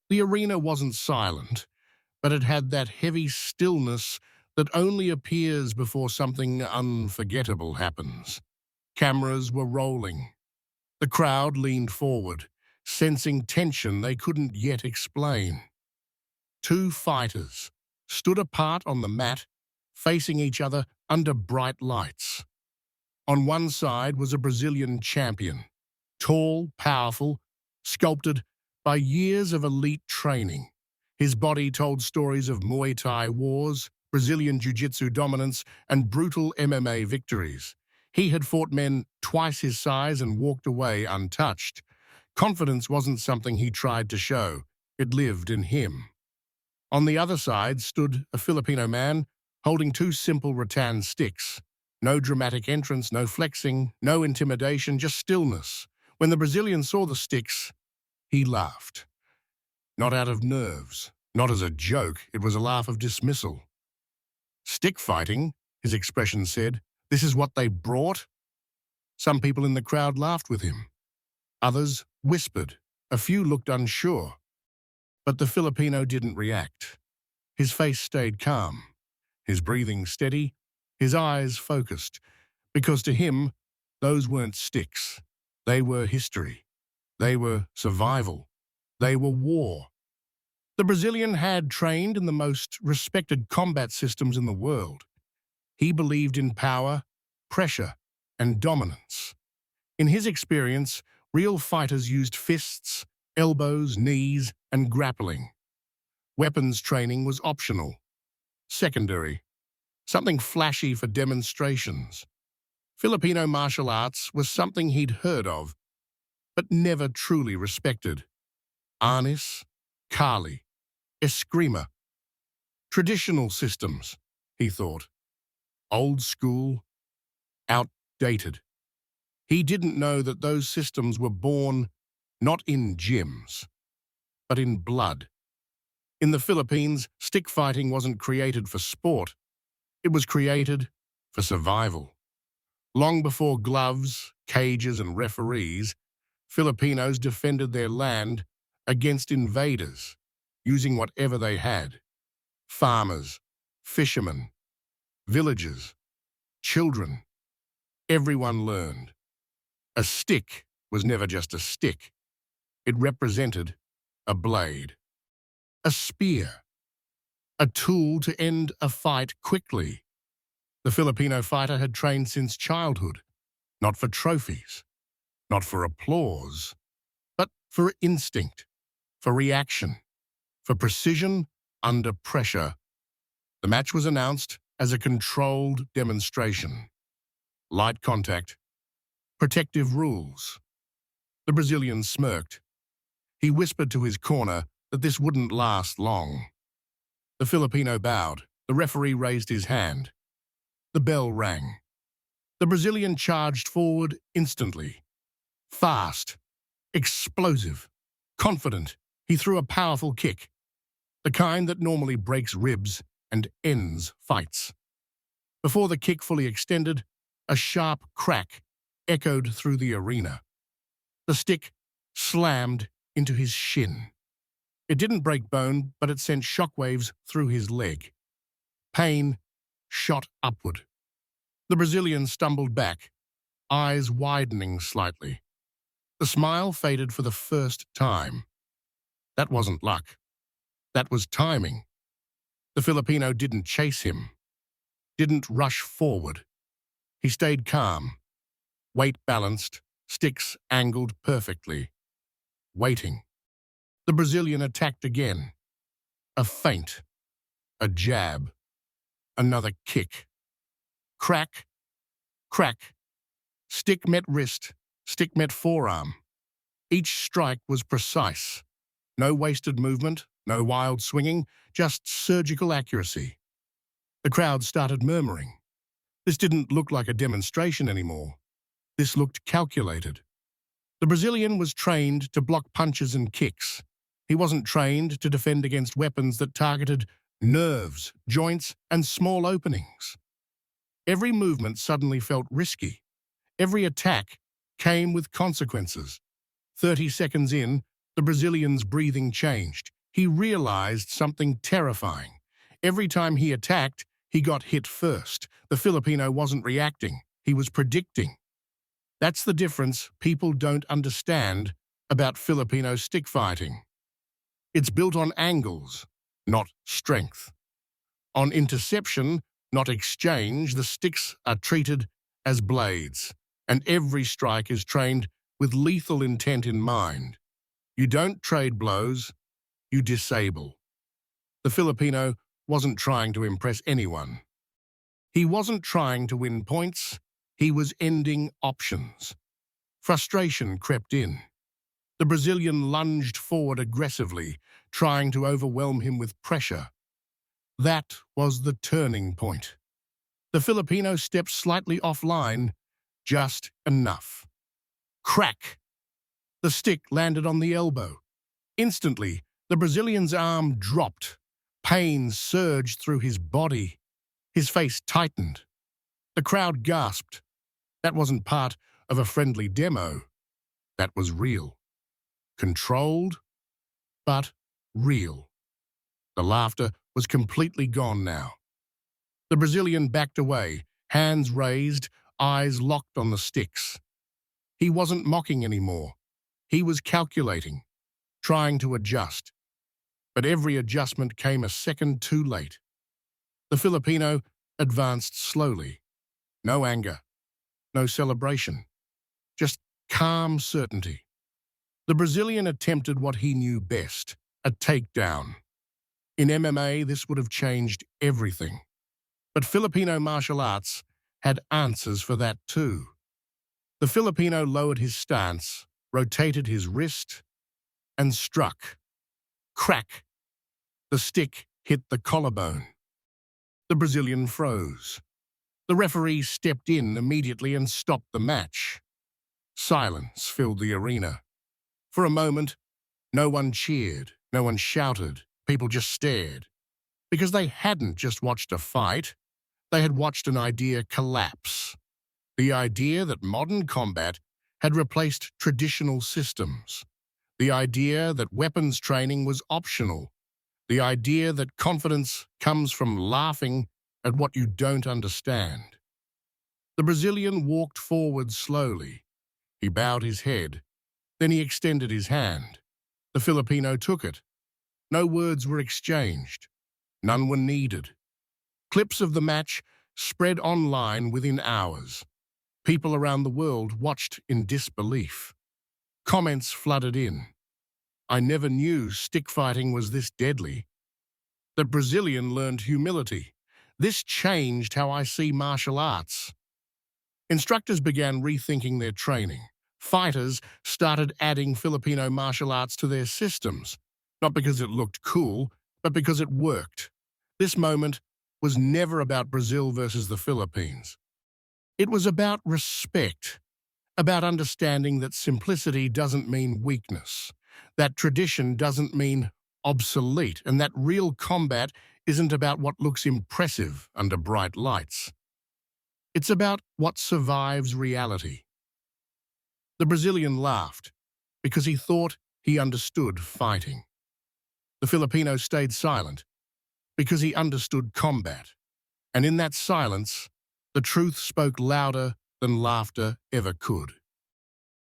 The arena wasn't silent, but it had that heavy stillness that only appears before something unforgettable happens. Cameras were rolling. The crowd leaned forward, sensing tension they couldn't yet explain. Two fighters stood apart on the mat, facing each other under bright lights. On one side was a Brazilian champion, tall, powerful, sculpted by years of elite training. His body told stories of Muay Thai wars, Brazilian Jiu-Jitsu dominance, and brutal MMA victories. He had fought men twice his size and walked away untouched. Confidence wasn't something he tried to show. It lived in him. On the other side stood a Filipino man holding two simple rattan sticks. No dramatic entrance, no flexing, no intimidation, just stillness. When the Brazilian saw the sticks, he laughed. Not out of nerves, not as a joke, it was a laugh of dismissal. "Stick fighting," his expression said. "This is what they brought?" Some people in the crowd laughed with him. Others whispered. A few looked unsure. But the Filipino didn't react. His face stayed calm, his breathing steady, his eyes focused, because to him, those weren't sticks. They were history. They were survival. They were war. The Brazilian had trained in the most respected combat systems in the world. He believed in power, pressure, and dominance. In his experience, real fighters used fists, elbows, knees, and grappling. Weapons training was optional, secondary, something flashy for demonstrations. Filipino martial arts was something he'd heard of, but never truly respected. Arnis, Kali, Eskrima. Traditional systems, he thought. Old school, outdated. He didn't know that those systems were born not in gyms, but in blood. In the Philippines, stick fighting wasn't created for sport. It was created for survival. Long before gloves, cages, and referees, Filipinos defended their land against invaders, using whatever they had. Farmers, fishermen, villagers, children. Everyone learned. A stick was never just a stick. It represented a blade, a spear, a tool to end a fight quickly. The Filipino fighter had trained since childhood, not for trophies, not for applause, but for instinct, for reaction, for precision under pressure. The match was announced as a controlled demonstration. Light contact, protective rules. The Brazilian smirked. He whispered to his corner that this wouldn't last long. The Filipino bowed. The referee raised his hand. The bell rang. The Brazilian charged forward instantly. Fast, explosive, confident, he threw a powerful kick, the kind that normally breaks ribs and ends fights. Before the kick fully extended, a sharp crack echoed through the arena. The stick slammed into his shin. It didn't break bone, but it sent shockwaves through his leg. Pain shot upward. The Brazilian stumbled back, eyes widening slightly. The smile faded for the first time. That wasn't luck. That was timing. The Filipino didn't chase him, didn't rush forward. He stayed calm, weight balanced, sticks angled perfectly, waiting. The Brazilian attacked again. A feint, a jab, another kick. Crack, crack. Stick met wrist, stick met forearm. Each strike was precise. No wasted movement, no wild swinging, just surgical accuracy. The crowd started murmuring. This didn't look like a demonstration anymore. This looked calculated. The Brazilian was trained to block punches and kicks. He wasn't trained to defend against weapons that targeted nerves, joints, and small openings. Every movement suddenly felt risky. Every attack came with consequences. 30 seconds in, the Brazilian's breathing changed. he realized something terrifying. Every time he attacked, he got hit first. The Filipino wasn't reacting, he was predicting. That's the difference people don't understand about Filipino stick fighting. It's built on angles, not strength. On interception, not exchange, the sticks are treated as blades, and every strike is trained with lethal intent in mind. You don't trade blows, you disable. The Filipino wasn't trying to impress anyone. He wasn't trying to win points, he was ending options. Frustration crept in. The Brazilian lunged forward aggressively, trying to overwhelm him with pressure. That was the turning point. The Filipino stepped slightly offline, just enough. Crack! The stick landed on the elbow. Instantly, the Brazilian's arm dropped. Pain surged through his body. His face tightened. The crowd gasped. That wasn't part of a friendly demo. That was real. Controlled, but real. The laughter was completely gone now. The Brazilian backed away, hands raised, eyes locked on the sticks. He wasn't mocking anymore. He was calculating, trying to adjust. But every adjustment came a second too late. The Filipino advanced slowly. No anger, no celebration, just calm certainty. The Brazilian attempted what he knew best, a takedown. In MMA, this would have changed everything. But Filipino martial arts had answers for that too. The Filipino lowered his stance, rotated his wrist, and struck. Crack! The stick hit the collarbone. The Brazilian froze. The referee stepped in immediately and stopped the match. Silence filled the arena. For a moment, no one cheered, no one shouted, people just stared. Because they hadn't just watched a fight, they had watched an idea collapse. The idea that modern combat had replaced traditional systems. The idea that weapons training was optional. The idea that confidence comes from laughing at what you don't understand. The Brazilian walked forward slowly. He bowed his head. Then he extended his hand. The Filipino took it. No words were exchanged. None were needed. Clips of the match spread online within hours. People around the world watched in disbelief. Comments flooded in. I never knew stick fighting was this deadly. That Brazilian learned humility. This changed how I see martial arts. Instructors began rethinking their training. Fighters started adding Filipino martial arts to their systems, not because it looked cool, but because it worked. This moment was never about Brazil versus the Philippines. It was about respect, about understanding that simplicity doesn't mean weakness, that tradition doesn't mean obsolete, and that real combat isn't about what looks impressive under bright lights. It's about what survives reality. The Brazilian laughed because he thought he understood fighting. The Filipino stayed silent because he understood combat. And in that silence, the truth spoke louder than laughter ever could.